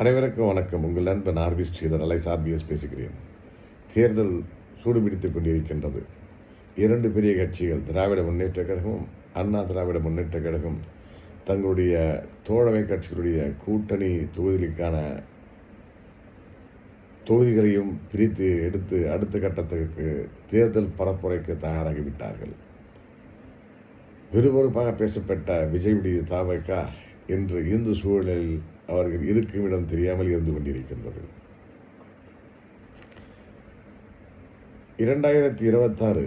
அனைவருக்கும் வணக்கம். உங்கள் நண்பன் ஆர்வி ஸ்ரீதர் அலைஸ் ஆர்பிஎஸ் பேசுகிறேன். தேர்தல் சூடுபிடித்துக் கொண்டிருக்கின்றது. இரண்டு பெரிய கட்சிகள், திராவிட முன்னேற்றக் கழகமும் அண்ணா திராவிட முன்னேற்றக் கழகம், தங்களுடைய தோழமை கட்சிகளுடைய கூட்டணி தொகுதிகளையும் பிரித்து எடுத்து அடுத்த கட்டத்திற்கு தேர்தல் பரப்புரைக்கு தயாராகிவிட்டார்கள். விறுவிறுப்பாக பேசப்பட்ட விஜயுடைய தாவக இன்று இந்து சூழலில் அவர்கள் இருக்கும் இடம் தெரியாமல் இருந்து கொண்டிருக்கின்றது. 2026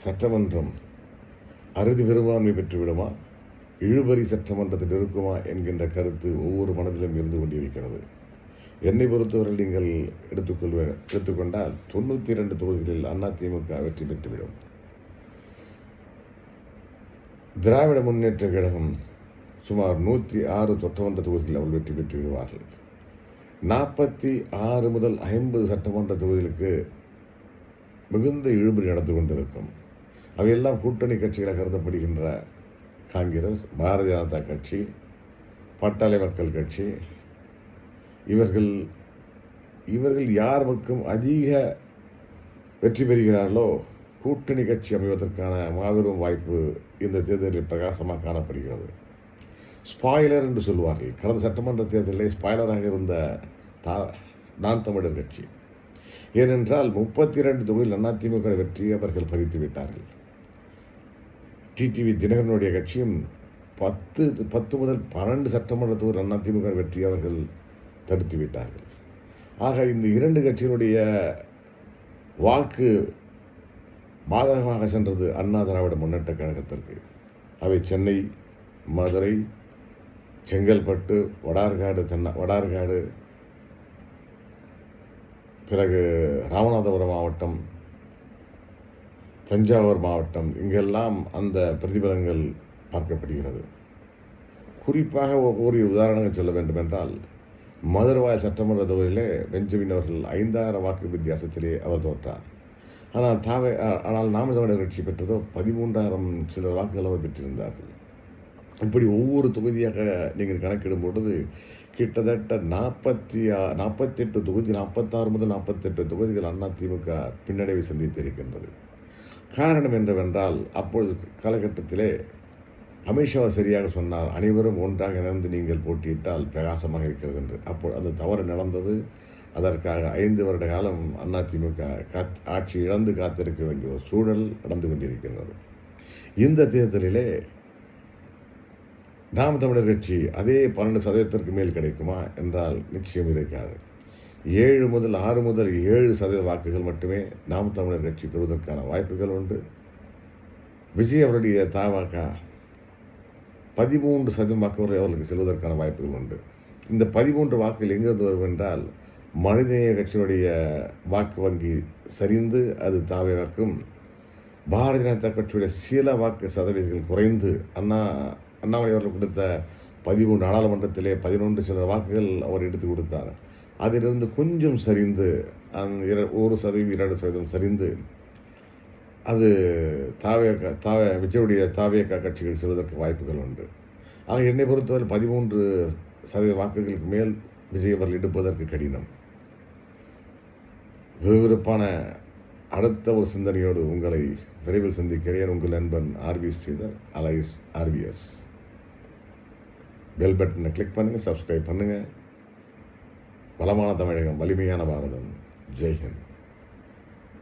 சட்டமன்றம் அறுதி பெரும்பான்மை பெற்றுவிடுமா, இழுபறி சட்டமன்றத்தில் இருக்குமா என்கின்ற கருத்து ஒவ்வொரு மனதிலும் இருந்து கொண்டிருக்கிறது. என்னை பொறுத்தவரை நீங்கள் எடுத்துக்கொண்டால் 92 தொகுதிகளில் அதிமுக வெற்றி பெற்றுவிடும். திராவிட முன்னேற்ற கழகம் சுமார் 106 சட்டமன்ற தொகுதிகளில் அவர்கள் வெற்றி பெற்று விடுவார்கள். 46 முதல் 50 சட்டமன்ற தொகுதிகளுக்கு மிகுந்த இழுபறி நடந்து கொண்டிருக்கும். அவையெல்லாம் கூட்டணி கட்சிகளாக கருதப்படுகின்ற காங்கிரஸ், பாரதிய ஜனதா கட்சி, பட்டாளி மக்கள் கட்சி, இவர்கள் யார் பக்கம் அதிக வெற்றி பெறுகிறார்களோ கூட்டணி கட்சி அமைவதற்கான மாபெரும் வாய்ப்பு இந்த தேர்தலில் பிரகாசமாக காணப்படுகிறது. ஸ்பாய்லர் என்று சொல்வார்கள். கடந்த சட்டமன்ற தேர்தலில் ஸ்பாய்லராக இருந்த நான் தமிழர் கட்சி. ஏனென்றால் 32 தொகுதியில் அதிமுக வெற்றியை அவர்கள் பறித்து விட்டார்கள். டிடிவி தினகரனுடைய கட்சியும் 10 முதல் 12 சட்டமன்ற தொகுதியில் அதிமுக வெற்றியை அவர்கள் தடுத்து விட்டார்கள். ஆக இந்த இரண்டு கட்சியினுடைய வாக்கு பாதகமாக சென்றது அண்ணா திராவிட முன்னேற்ற கழகத்திற்கு. அவை சென்னை, மதுரை, செங்கல்பட்டு, வடார்காடு, பிறகு ராமநாதபுரம் மாவட்டம், தஞ்சாவூர் மாவட்டம், இங்கெல்லாம் அந்த பிரதிபலங்கள் பார்க்கப்படுகிறது. குறிப்பாக ஒரு உதாரணங்கள் சொல்ல வேண்டும் என்றால், மதுரவாயல் சட்டமன்ற தொகுதியிலே பெஞ்சமின் அவர்கள் 5000 வாக்கு வித்தியாசத்திலே அவர் தோற்றார். ஆனால் நாம் தமிழர் கட்சி பெற்றதோ 13,000 சில வாக்குகள் அவர் பெற்றிருந்தார்கள். இப்படி ஒவ்வொரு தொகுதியாக நீங்கள் கணக்கிடும் பொழுது கிட்டத்தட்ட 48 தொகுதி, 46 முதல் 48 தொகுதிகள் அதிமுக பின்னடைவை சந்தித்திருக்கின்றது. காரணம் என்னவென்றால், அப்பொழுது காலகட்டத்திலே அமித்ஷா சரியாக சொன்னார், அனைவரும் ஒன்றாக இணைந்து நீங்கள் போட்டியிட்டால் பிரகாசமாக இருக்கிறது என்று. அப்போது அந்த தவறு நடந்தது. அதற்காக 5 வருட காலம் அதிமுக ஆட்சி இழந்து காத்திருக்க வேண்டிய ஒரு சூழல் நடந்து கொண்டிருக்கின்றது. இந்த தேர்தலிலே நாம் தமிழர் கட்சி அதே 12% மேல் கிடைக்குமா என்றால் நிச்சயம் இருக்காது. 6 முதல் 7% வாக்குகள் மட்டுமே நாம் தமிழர் கட்சி பெறுவதற்கான வாய்ப்புகள் உண்டு. விஜய் அவருடைய தமாக 13% வாக்கு வரை அவர்களுக்கு செல்வதற்கான வாய்ப்புகள் உண்டு. இந்த 13 வாக்குகள் எங்கிருந்து வரும் என்றால், மனிதநேய கட்சியினுடைய வாக்கு வங்கி சரிந்து அது தாவேக்கும், பாரதிய ஜனதா கட்சியுடைய சில வாக்கு சதவீதங்கள் குறைந்து அண்ணாமலை அவர்கள் கொடுத்த 13 நாடாளுமன்றத்திலே 11 சில வாக்குகள் அவர் எடுத்து கொடுத்தார். அதிலிருந்து கொஞ்சம் சரிந்து 1%, 2% சரிந்து அது விஜயுடைய தாவேக கட்சிகள் செல்வதற்கு வாய்ப்புகள் உண்டு. ஆக என்னை பொறுத்தவரை 13% வாக்குகளுக்கு மேல் விஜய் அவர்கள் எடுப்பதற்கு கடினம். விறுவிறுப்பான அடுத்த ஒரு சிந்தனையோடு உங்களை விரைவில் சந்திக்கிறேன். உங்கள் நண்பன் RV Sridhar alias RPS. Bell பட்டனை கிளிக் பண்ணுங்கள், சப்ஸ்கிரைப் பண்ணுங்கள். வளமான தமிழகம், வலிமையான பாரதம். ஜெய்ஹிந்த்.